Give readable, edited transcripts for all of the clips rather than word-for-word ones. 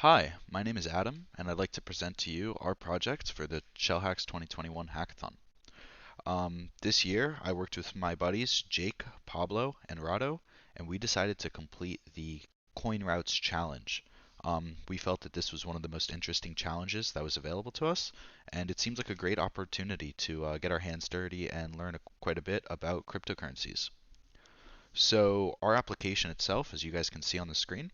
Hi, my name is Adam, and I'd like to present to you our project for the ShellHacks 2021 hackathon. This year, I worked with my buddies Jake, Pablo, and Rado, and we decided to complete the CoinRoutes challenge. We felt that this was one of the most interesting challenges that was available to us, and it seems like a great opportunity to get our hands dirty and learn quite a bit about cryptocurrencies. So, our application itself, as you guys can see on the screen,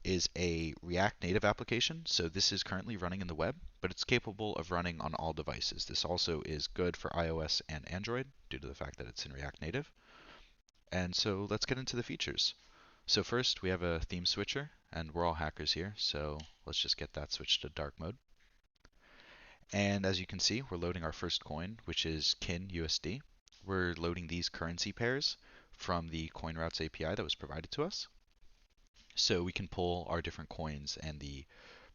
is a React Native application. So this is currently running in the web, but it's capable of running on all devices. This also is good for iOS and Android due to the fact that it's in React Native. And so let's get into the features. So first we have a theme switcher, and we're all hackers here, so let's just get that switched to dark mode. And as you can see, we're loading our first coin, which is KIN USD. We're loading these currency pairs from the CoinRoutes API that was provided to us. So we can pull our different coins and the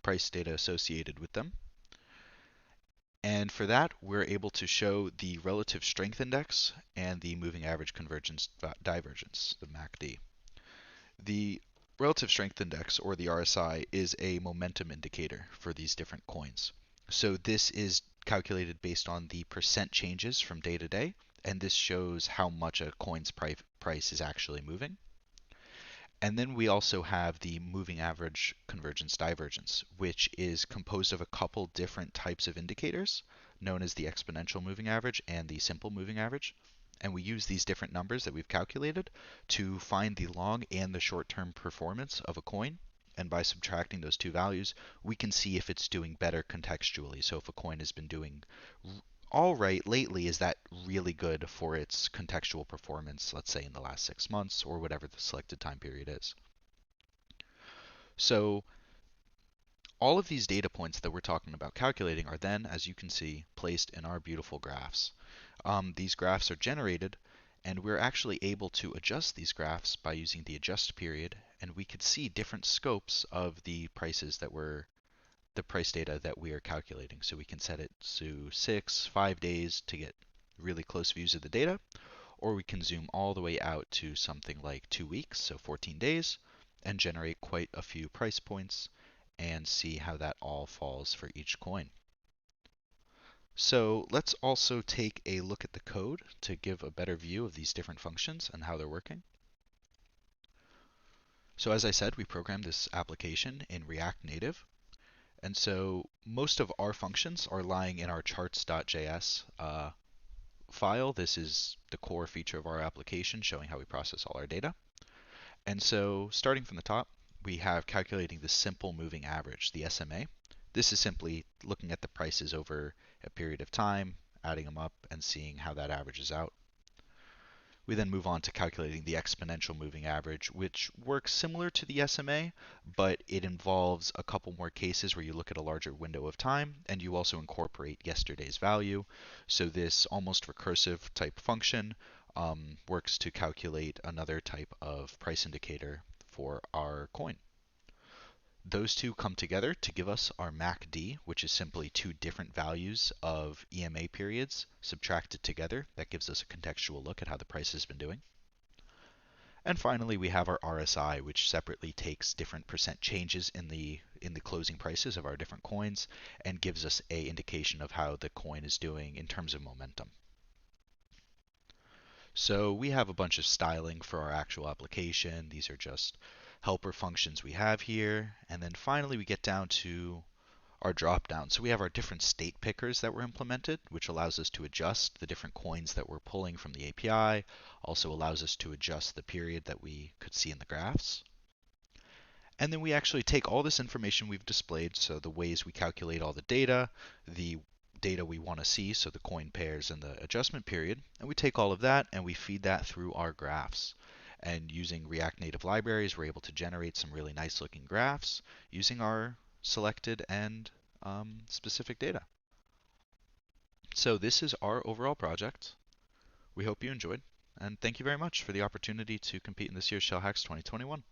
price data associated with them. And for that, we're able to show the relative strength index and the moving average convergence divergence, the MACD. The relative strength index, or the RSI, is a momentum indicator for these different coins. So this is calculated based on the percent changes from day to day, and this shows how much a coin's price is actually moving. And then we also have the moving average convergence divergence, which is composed of a couple different types of indicators, known as the exponential moving average and the simple moving average. And we use these different numbers that we've calculated to find the long and the short-term performance of a coin. And by subtracting those two values, we can see if it's doing better contextually. So if a coin has been doing all right lately, is that really good for its contextual performance, let's say in the last 6 months or whatever the selected time period is. So all of these data points that we're talking about calculating are then, as you can see, placed in our beautiful graphs. These graphs are generated, and we're actually able to adjust these graphs by using the adjust period, and we could see different scopes of the prices that we're the price data that we are calculating. So we can set it to 6, 5 days to get really close views of the data, or we can zoom all the way out to something like 2 weeks, so 14 days, and generate quite a few price points and see how that all falls for each coin. So let's also take a look at the code to give a better view of these different functions and how they're working. So as I said, we programmed this application in React Native. And so most of our functions are lying in our charts.js file. This is the core feature of our application, showing how we process all our data. And so starting from the top, we have calculating the simple moving average, the SMA. This is simply looking at the prices over a period of time, adding them up, and seeing how that averages out. We then move on to calculating the exponential moving average, which works similar to the SMA, but it involves a couple more cases where you look at a larger window of time, and you also incorporate yesterday's value. So this almost recursive type function works to calculate another type of price indicator for our coin. Those two come together to give us our MACD, which is simply two different values of EMA periods subtracted together. That gives us a contextual look at how the price has been doing. And finally, we have our RSI, which separately takes different percent changes in the closing prices of our different coins and gives us a indication of how the coin is doing in terms of momentum. So we have a bunch of styling for our actual application. These are just helper functions we have here. And then finally, we get down to our dropdown. So we have our different state pickers that were implemented, which allows us to adjust the different coins that we're pulling from the API, also allows us to adjust the period that we could see in the graphs. And then we actually take all this information we've displayed, so the ways we calculate all the data we want to see, so the coin pairs and the adjustment period, and we take all of that and we feed that through our graphs. And using React Native libraries, we're able to generate some really nice looking graphs using our selected and specific data. So this is our overall project. We hope you enjoyed, and thank you very much for the opportunity to compete in this year's ShellHacks 2021.